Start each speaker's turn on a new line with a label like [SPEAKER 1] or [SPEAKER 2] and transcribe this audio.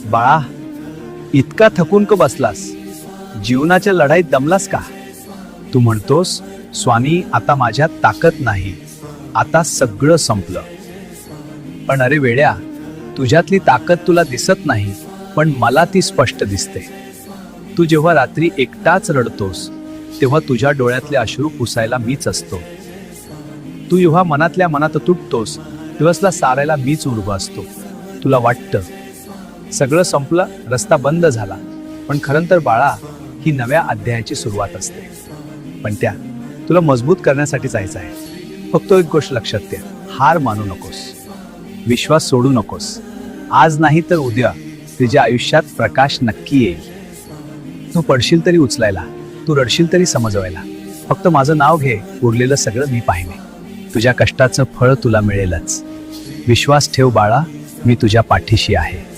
[SPEAKER 1] बाळा, इतका थकून का बसलास? जीवनाच्या लढाईत दमलास का? तू म्हणतोस, स्वामी आता माझ्यात ताकद नाही, आता सगळं संपलं. पण अरे वेड्या, तुझ्यातली ताकद तुला दिसत नाही, पण मला ती स्पष्ट दिसते. तू जेव्हा रात्री एकटाच रडतोस तेव्हा तुझ्या डोळ्यातले अश्रू पुसायला मीच असतो. तू जेव्हा मनातल्या मनात तुटतोस दिवसला सारायला मीच उभा असतो. तुला वाटतं सगळं संपलं, रस्ता बंद झाला, पण खरं तर बाळा, ही नव्या अध्यायाची सुरुवात असते. पण त्या तुला मजबूत करण्यासाठी जायचं आहे. फक्त एक गोष्ट लक्षात ठेव, हार मानू नकोस, विश्वास सोडू नकोस. आज नाही तर उद्या तुझ्या आयुष्यात प्रकाश नक्की येईल. तू पडशील तरी उचलायला, तू रडशील तरी समजवायला. फक्त माझं नाव घे, उरलेलं सगळं मी पाहिने. तुझ्या कष्टाचं फळ तुला मिळेलच. विश्वास ठेव बाळा, मी तुझ्या पाठीशी आहे.